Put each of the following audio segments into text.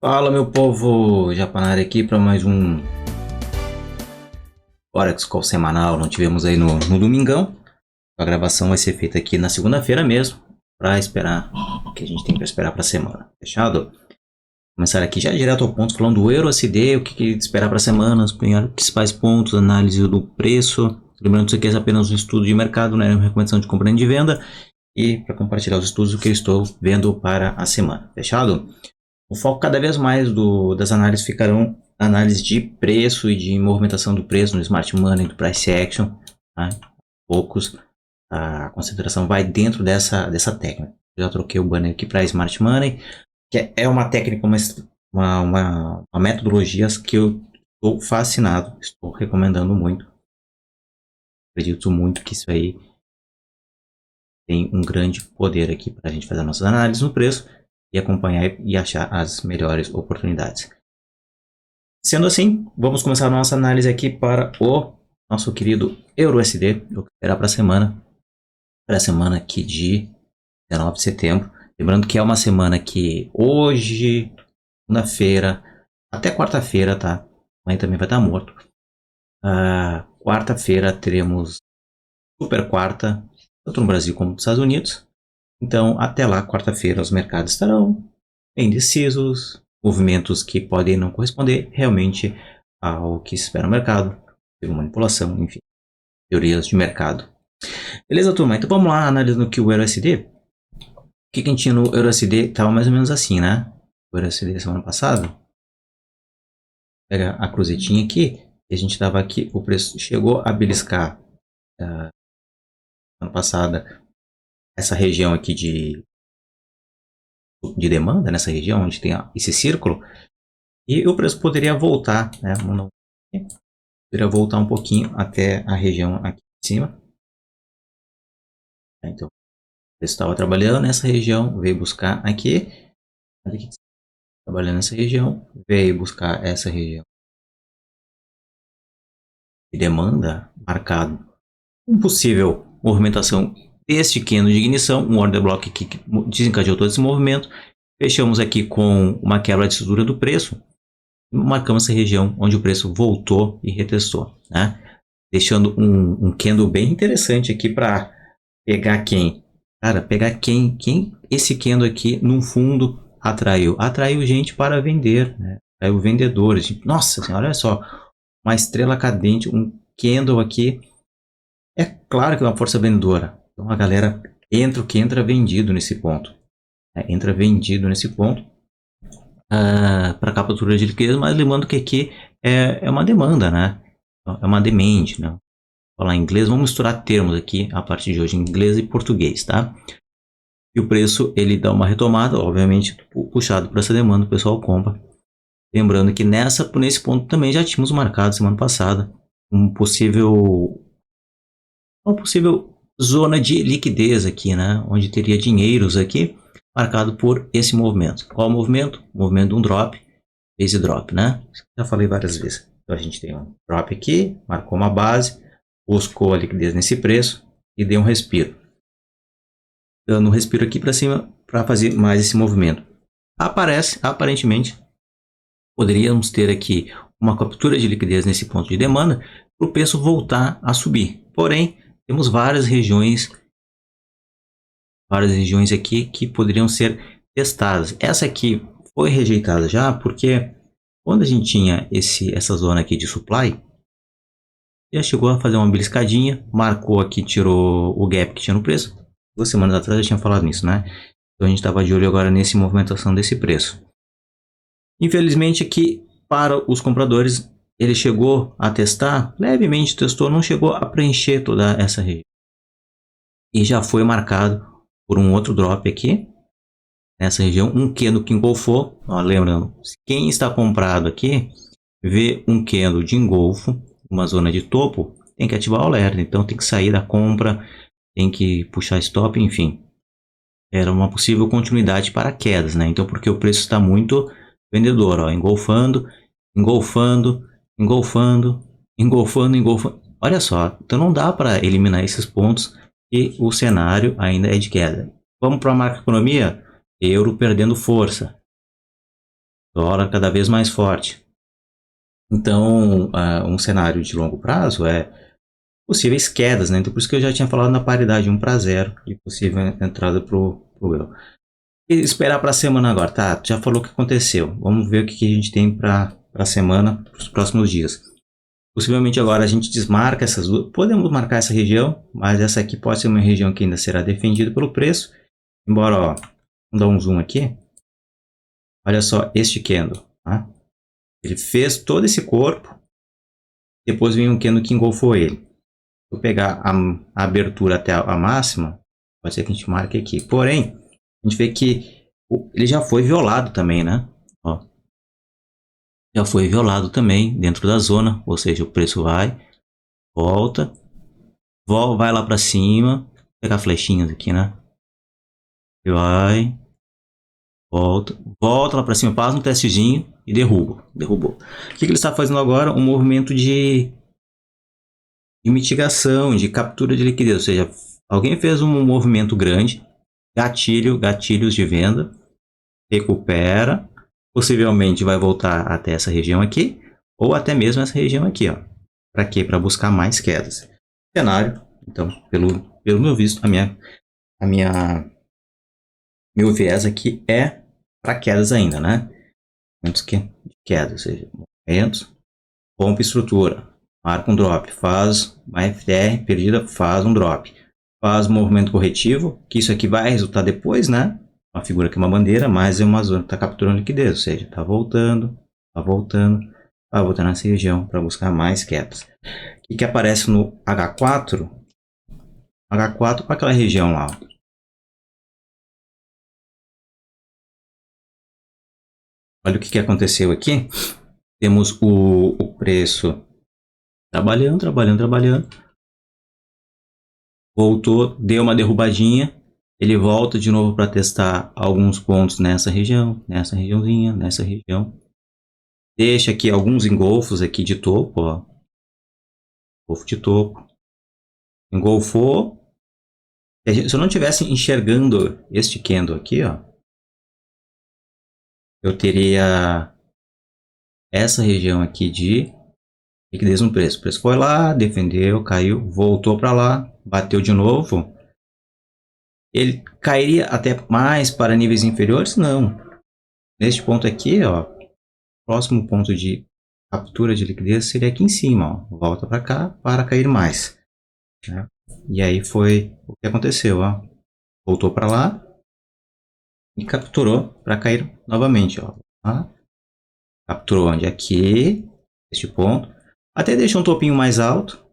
Fala, meu povo, Japanário aqui para mais um Forex Call semanal. Não tivemos aí no domingão. A gravação vai ser feita aqui na segunda-feira mesmo, para esperar o que a gente tem para esperar para a semana. Fechado? Começar aqui já direto ao ponto, falando do Euro USD, o que esperar para a semana, os principais pontos, análise do preço. Lembrando que isso aqui é apenas um estudo de mercado, né? Uma recomendação de compra e de venda. E para compartilhar os estudos, o que eu estou vendo para a semana. Fechado? O foco cada vez mais das análises ficarão análise de preço e de movimentação do preço no Smart Money, do Price Action. Tá? Poucos, a concentração vai dentro dessa técnica. Eu já troquei o banner aqui para Smart Money, que é uma técnica, uma metodologia que eu estou fascinado, estou recomendando muito. Acredito muito que isso aí tem um grande poder aqui para a gente fazer nossas análises no preço e acompanhar e achar as melhores oportunidades. Sendo assim, vamos começar a nossa análise aqui para o nosso querido EURUSD, o que será para a semana aqui de 19 de setembro. Lembrando que é uma semana que hoje, segunda-feira, até quarta-feira, tá? Amanhã também vai estar morto. Quarta-feira teremos super quarta, tanto no Brasil como nos Estados Unidos. Então, até lá, quarta-feira, os mercados estarão indecisos, movimentos que podem não corresponder realmente ao que se espera no mercado, manipulação, enfim, teorias de mercado. Beleza, turma? Então vamos lá, analisando aqui o EURUSD. O que a gente tinha no EURUSD? Estava mais ou menos assim, né? O EURUSD semana passada. Pega a cruzetinha aqui, e a gente estava aqui, o preço chegou a beliscar semana passada essa região aqui de demanda, nessa região onde tem esse círculo, e o preço poderia voltar, né? Poderia voltar um pouquinho até a região aqui em cima. Então, o preço estava trabalhando nessa região, veio buscar aqui, trabalhando nessa região, veio buscar essa região de demanda marcado. Uma possível movimentação deste candle de ignição, um order block que desencadeou todo esse movimento. Fechamos aqui com uma quebra de estrutura do preço. Marcamos essa região onde o preço voltou e retestou, né? Deixando um candle bem interessante aqui para pegar quem? Cara, pegar quem esse candle aqui no fundo atraiu? Atraiu gente para vender, né? Atraiu vendedores. Nossa senhora, olha só, uma estrela cadente, um candle aqui. É claro que é uma força vendedora. Então a galera entra o que entra vendido nesse ponto. Entra vendido nesse ponto para captura de liquidez, mas lembrando que aqui é uma demanda, né? É uma demand, né? Vou falar em inglês, vamos misturar termos aqui a partir de hoje, inglês e português, tá? E o preço ele dá uma retomada, obviamente puxado por essa demanda, o pessoal compra. Lembrando que nesse ponto também já tínhamos marcado semana passada uma possível zona de liquidez aqui, né? Onde teria dinheiros aqui marcado por esse movimento. Qual o movimento? O movimento de um drop, base drop, né? Já falei várias vezes. Então a gente tem um drop aqui, marcou uma base, buscou a liquidez nesse preço e deu um respiro. Dando um respiro aqui para cima para fazer mais esse movimento. Aparentemente, poderíamos ter aqui uma captura de liquidez nesse ponto de demanda para o preço voltar a subir. Porém, temos várias regiões aqui que poderiam ser testadas. Essa aqui foi rejeitada já porque quando a gente tinha essa zona aqui de supply, já chegou a fazer uma beliscadinha, marcou aqui, tirou o gap que tinha no preço. 2 semanas atrás eu tinha falado nisso, né? Então a gente estava de olho agora nessa movimentação desse preço. Infelizmente aqui para os compradores ele chegou a testar, levemente testou, não chegou a preencher toda essa região. E já foi marcado por um outro drop aqui, nessa região, um candle que engolfou. Ó, lembrando, quem está comprado aqui, vê um candle de engolfo, uma zona de topo, tem que ativar o alerta, então tem que sair da compra, tem que puxar stop, enfim. Era uma possível continuidade para quedas, né? Então, porque o preço está muito vendedor, ó, engolfando, engolfando, engolfando, engolfando, engolfando. Olha só, então não dá para eliminar esses pontos e o cenário ainda é de queda. Vamos para a macroeconomia? Euro perdendo força. Dólar cada vez mais forte. Então, um cenário de longo prazo é possíveis quedas, né? Então, por isso que eu já tinha falado na paridade 1-0 de possível entrada para o euro. E esperar para a semana agora, tá? Já falou o que aconteceu. Vamos ver o que a gente tem para a semana, para os próximos dias. Possivelmente agora a gente desmarca essas duas. Podemos marcar essa região, mas essa aqui pode ser uma região que ainda será defendida pelo preço. Embora, ó, vamos dar um zoom aqui. Olha só este candle, tá? Ele fez todo esse corpo. Depois vem um candle que engolfou ele. Se eu pegar a abertura até a máxima, pode ser que a gente marque aqui. Porém, a gente vê que ele já foi violado também, né? Ó, já foi violado também dentro da zona, ou seja, o preço vai, volta, vai lá para cima, vou pegar flechinhas aqui, né? Vai, volta lá para cima, faz um testezinho e derrubou. O que ele está fazendo agora? Um movimento de mitigação, de captura de liquidez, ou seja, alguém fez um movimento grande, gatilhos de venda, recupera, possivelmente vai voltar até essa região aqui, ou até mesmo essa região aqui, ó. Para quê? Para buscar mais quedas. Cenário, então, pelo meu visto, meu viés aqui é para quedas ainda, né? Momentos que queda, ou seja, movimentos, rompe estrutura, marca um drop, faz uma FTR perdida, faz um drop, faz um movimento corretivo, que isso aqui vai resultar depois, né? Uma figura que é uma bandeira, mas é uma zona que está capturando liquidez, ou seja, está voltando nessa região para buscar mais quedas. O que aparece no H4? H4 para aquela região lá. Olha o que aconteceu aqui. Temos o preço trabalhando. Voltou, deu uma derrubadinha. Ele volta de novo para testar alguns pontos nessa região, nessa região. Deixa aqui alguns engolfos aqui de topo, ó. Engolfo de topo. Engolfou. Se eu não estivesse enxergando este candle aqui, ó, eu teria essa região aqui de liquidez no preço. O preço foi lá, defendeu, caiu, voltou para lá, bateu de novo. Ele cairia até mais para níveis inferiores? Não. Neste ponto aqui, ó, próximo ponto de captura de liquidez seria aqui em cima, ó. Volta para cá para cair mais, né? E aí foi o que aconteceu, ó. Voltou para lá e capturou para cair novamente, ó. Tá? Capturou onde? Aqui, este ponto. Até deixou um topinho mais alto,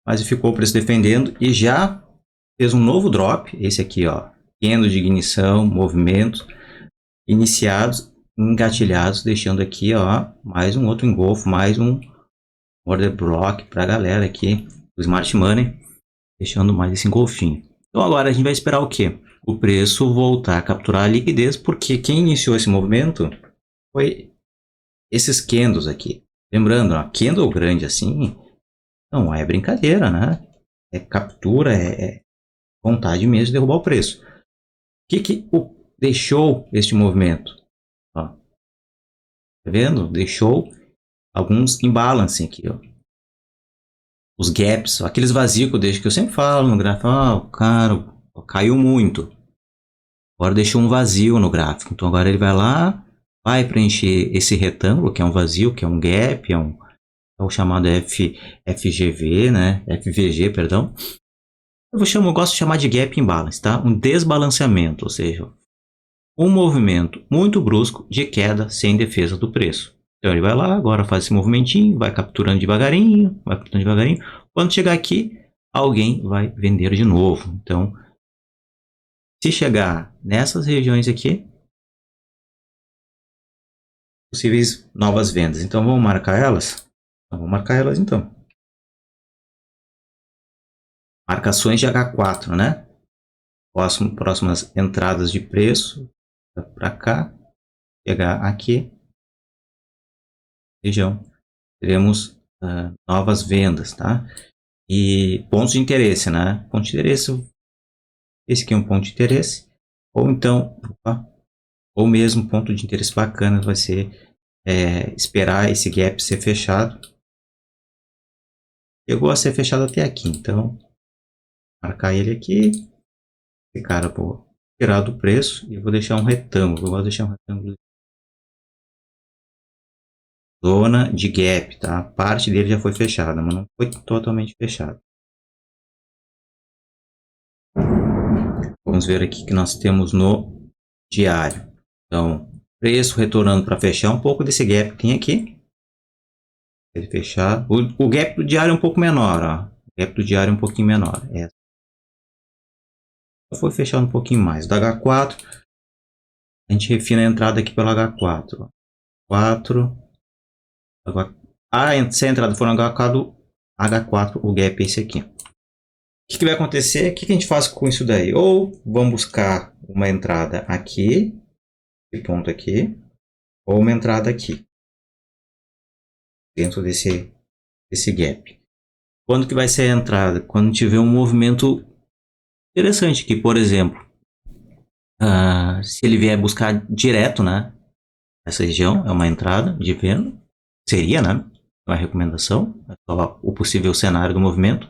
mas ficou o preço defendendo e já fez um novo drop, esse aqui, ó. Candle de ignição, movimento, iniciados, engatilhados, deixando aqui, ó, mais um outro engolfo, mais um order block para a galera aqui do Smart Money, deixando mais esse engolfinho. Então agora a gente vai esperar o quê? O preço voltar a capturar a liquidez, porque quem iniciou esse movimento foi esses candles aqui. Lembrando, ó, candle grande assim, não é brincadeira, né? É captura, é vontade mesmo de derrubar o preço. O que deixou este movimento? Ó, tá vendo? Deixou alguns imbalance aqui, ó. Os gaps, aqueles vazios que eu sempre falo no gráfico, o cara caiu muito. Agora deixou um vazio no gráfico. Então agora ele vai lá, vai preencher esse retângulo, que é um vazio, que é um gap, é o chamado FGV, né? FVG, perdão. Eu gosto de chamar de gap imbalance, tá? Um desbalanceamento, ou seja, um movimento muito brusco de queda sem defesa do preço. Então ele vai lá, agora faz esse movimentinho, vai capturando devagarinho. Quando chegar aqui, alguém vai vender de novo. Então, se chegar nessas regiões aqui, possíveis novas vendas. Então vamos marcar elas? Vamos marcar elas então. Marcações de H4, né? Próximas entradas de preço para cá, chegar aqui, região, teremos novas vendas, tá? E pontos de interesse, né? Ponto de interesse, esse aqui é um ponto de interesse, ou então, Ou mesmo ponto de interesse bacana vai ser esperar esse gap ser fechado. Chegou a ser fechado até aqui, então marcar ele aqui. Esse cara, vou tirar do preço e vou deixar um retângulo. Eu vou deixar um retângulo. Zona de gap, tá? Parte dele já foi fechada, mas não foi totalmente fechada. Vamos ver aqui que nós temos no diário. Então, preço retornando para fechar um pouco desse gap que tem aqui. Ele fechar. O gap do diário é um pouco menor, ó. O gap do diário é um pouquinho menor. Foi fechando um pouquinho mais. Do H4, a gente refina a entrada aqui pelo H4. Ó. 4. Se a entrada for no H4, o gap é esse aqui. O que vai acontecer? O que a gente faz com isso daí? Ou vamos buscar uma entrada aqui, esse ponto aqui, ou uma entrada aqui, dentro desse gap. Quando que vai ser a entrada? Quando tiver um movimento interessante aqui, por exemplo, se ele vier buscar direto, né? Essa região é uma entrada de venda, seria, né? Uma recomendação, é só o possível cenário do movimento.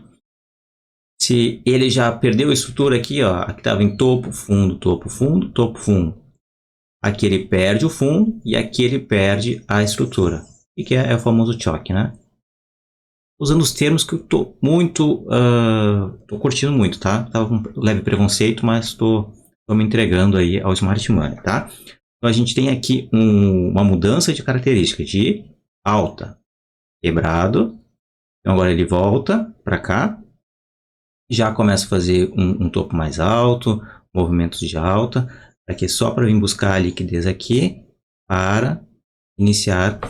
Se ele já perdeu a estrutura aqui, ó, aqui estava em topo, fundo, topo, fundo, topo, fundo. Aqui ele perde o fundo e aqui ele perde a estrutura. E que é o famoso choque, né? Usando os termos que eu tô muito, tô curtindo muito, tá? Tava com um leve preconceito, mas tô me entregando aí ao Smart Money, tá? Então a gente tem aqui uma mudança de característica de alta, quebrado. Então agora ele volta para cá, já começa a fazer um topo mais alto, movimentos de alta, aqui só para vir buscar a liquidez aqui para iniciar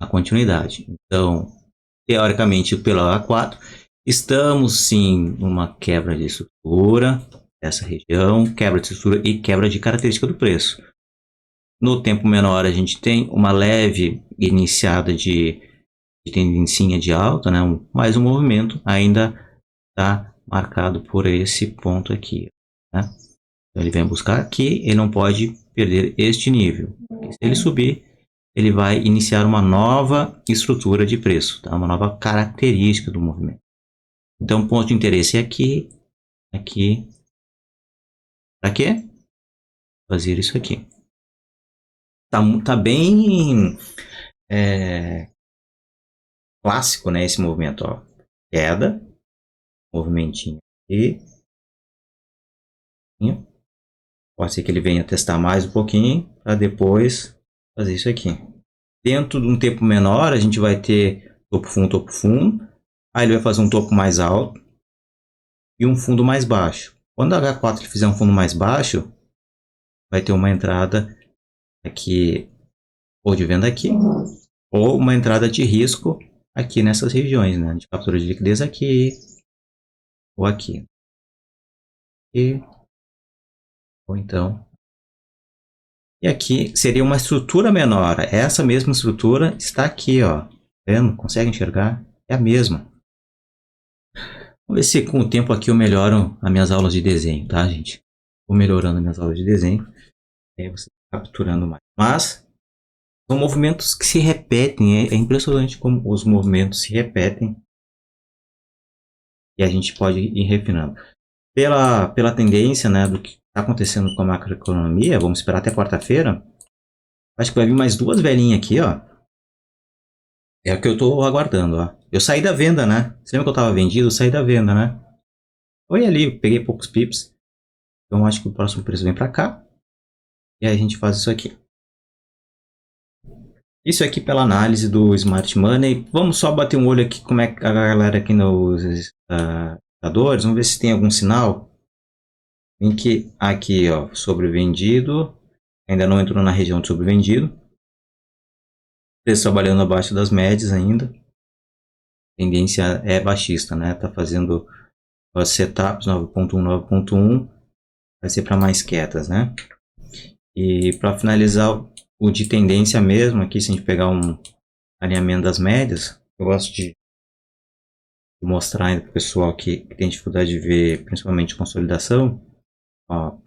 a continuidade. Então, teoricamente, pelo A4, estamos sim numa quebra de estrutura dessa região, quebra de estrutura e quebra de característica do preço. No tempo menor, a gente tem uma leve iniciada de tendência de alta, né? Mas o movimento ainda está marcado por esse ponto aqui. Né? Então, ele vem buscar aqui, ele não pode perder este nível. Se ele subir, ele vai iniciar uma nova estrutura de preço, tá? Uma nova característica do movimento. Então, ponto de interesse é aqui, aqui. Para quê? Fazer isso aqui. Tá bem clássico, né? Esse movimento, ó. Queda, movimentinho aqui. Pode ser que ele venha testar mais um pouquinho para depois fazer isso aqui. Dentro de um tempo menor, a gente vai ter topo fundo, topo fundo. Aí ele vai fazer um topo mais alto e um fundo mais baixo. Quando a H4 ele fizer um fundo mais baixo, vai ter uma entrada aqui, ou de venda aqui, ou uma entrada de risco aqui nessas regiões, né? De captura de liquidez aqui, ou aqui. Ou então. E aqui seria uma estrutura menor. Essa mesma estrutura está aqui, ó. Vendo? Consegue enxergar? É a mesma. Vamos ver se com o tempo aqui eu melhoro as minhas aulas de desenho, tá, gente? Vou melhorando as minhas aulas de desenho. Aí você tá capturando mais. Mas são movimentos que se repetem. É impressionante como os movimentos se repetem. E a gente pode ir refinando. Pela tendência, né, do que está acontecendo com a macroeconomia, vamos esperar até quarta-feira. Acho que vai vir mais duas velhinhas aqui, ó. É o que eu estou aguardando, ó. Eu saí da venda, né? Você lembra que eu estava vendido? Eu saí da venda, né? Foi ali, peguei poucos pips. Então acho que o próximo preço vem para cá. E aí a gente faz isso aqui. Isso aqui pela análise do Smart Money. Vamos só bater um olho aqui como é que a galera aqui nos indicadores. Vamos ver se tem algum sinal em que aqui, ó, sobrevendido. Ainda não entrou na região de sobrevendido. Preço trabalhando abaixo das médias ainda. Tendência é baixista, né? Tá fazendo as setups 9.1, 9.1. Vai ser para mais quietas, né? E para finalizar o de tendência mesmo, aqui se a gente pegar um alinhamento das médias, eu gosto de mostrar ainda para o pessoal que tem dificuldade de ver, principalmente consolidação. Ó,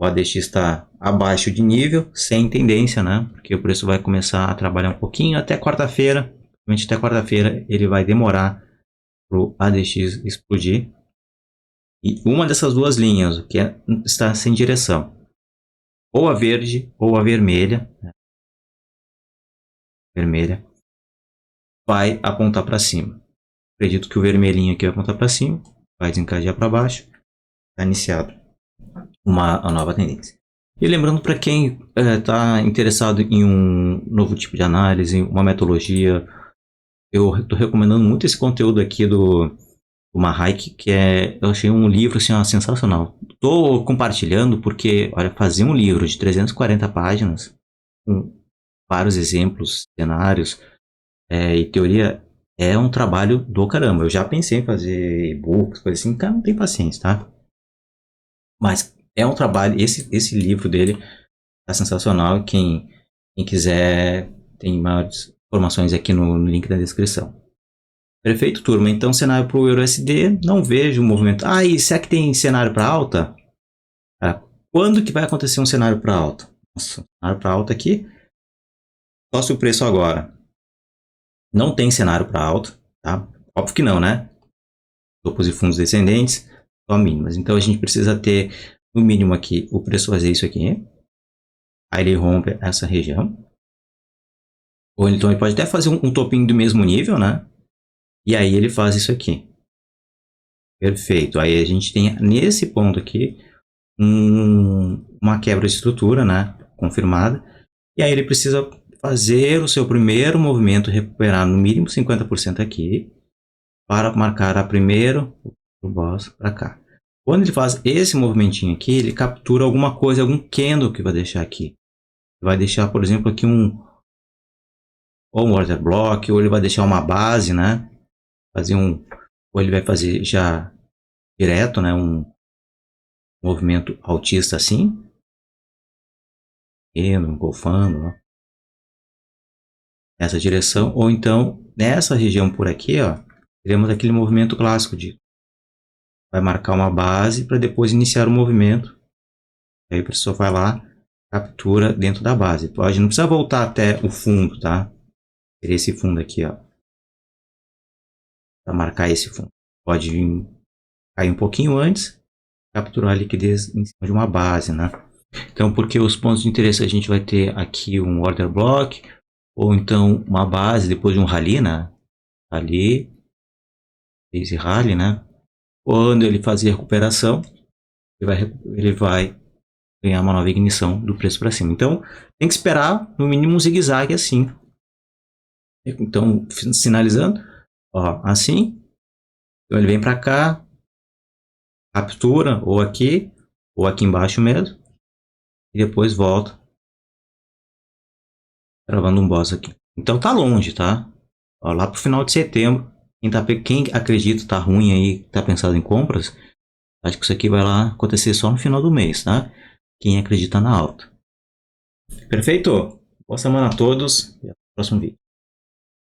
o ADX está abaixo de nível, sem tendência, né? Porque o preço vai começar a trabalhar um pouquinho até quarta-feira. Provavelmente até quarta-feira ele vai demorar para o ADX explodir. E uma dessas duas linhas, que está sem direção, ou a verde ou a vermelha, vai apontar para cima. Acredito que o vermelhinho aqui vai apontar para cima, vai desencadear para baixo, está iniciado a nova tendência. E lembrando para quem está interessado em um novo tipo de análise, uma metodologia, eu estou recomendando muito esse conteúdo aqui do Mahayek, que eu achei um livro assim, ó, sensacional. Estou compartilhando porque, olha, fazer um livro de 340 páginas, com vários exemplos, cenários e teoria, é um trabalho do caramba. Eu já pensei em fazer e-books, coisa assim, cara, não tem paciência, tá? Mas é um trabalho, esse livro dele tá sensacional. Quem quiser, tem maiores informações aqui no link da descrição. Perfeito, turma. Então, cenário para o EURUSD, não vejo movimento. Ah, e será que tem cenário para alta? Quando que vai acontecer um cenário para alta? Nossa, cenário para alta aqui. Só se o preço agora não tem cenário para alta, tá? Óbvio que não, né? Topos e fundos descendentes, só mínimas. Então, a gente precisa ter, no mínimo aqui, o preço fazer isso aqui. Aí ele rompe essa região. Ou então ele pode até fazer um topinho do mesmo nível, né? E aí ele faz isso aqui. Perfeito. Aí a gente tem nesse ponto aqui uma quebra de estrutura, né? Confirmada. E aí ele precisa fazer o seu primeiro movimento, recuperar no mínimo 50% aqui, para marcar a primeiro o boss para cá. Quando ele faz esse movimentinho aqui, ele captura alguma coisa, algum candle que vai deixar aqui. Vai deixar, por exemplo, aqui ou um order block, ou ele vai deixar uma base, né? Ou ele vai fazer já direto, né? Um movimento altista assim, indo, golfando, né? Nessa direção, ou então nessa região por aqui, ó, teremos aquele movimento clássico de vai marcar uma base para depois iniciar o movimento. Aí a pessoa vai lá, captura dentro da base. Pode, não precisa voltar até o fundo, tá? Teria esse fundo aqui, ó, para marcar esse fundo. Pode vir cair um pouquinho antes, capturar a liquidez em cima de uma base, né? Então, porque os pontos de interesse a gente vai ter aqui um order block, ou então uma base depois de um rally, né? Rally, esse rally, né? Quando ele fazer recuperação, ele vai ganhar uma nova ignição do preço para cima. Então, tem que esperar no mínimo um zigue-zague assim. Então, sinalizando, ó, assim, então ele vem para cá, captura ou aqui embaixo mesmo, e depois volta, travando um boss aqui. Então tá longe, tá? Ó, lá pro final de setembro, quem acredita tá ruim aí, tá pensando em compras, acho que isso aqui vai lá acontecer só no final do mês, tá? Quem acredita na alta. Perfeito? Boa semana a todos e até o próximo vídeo.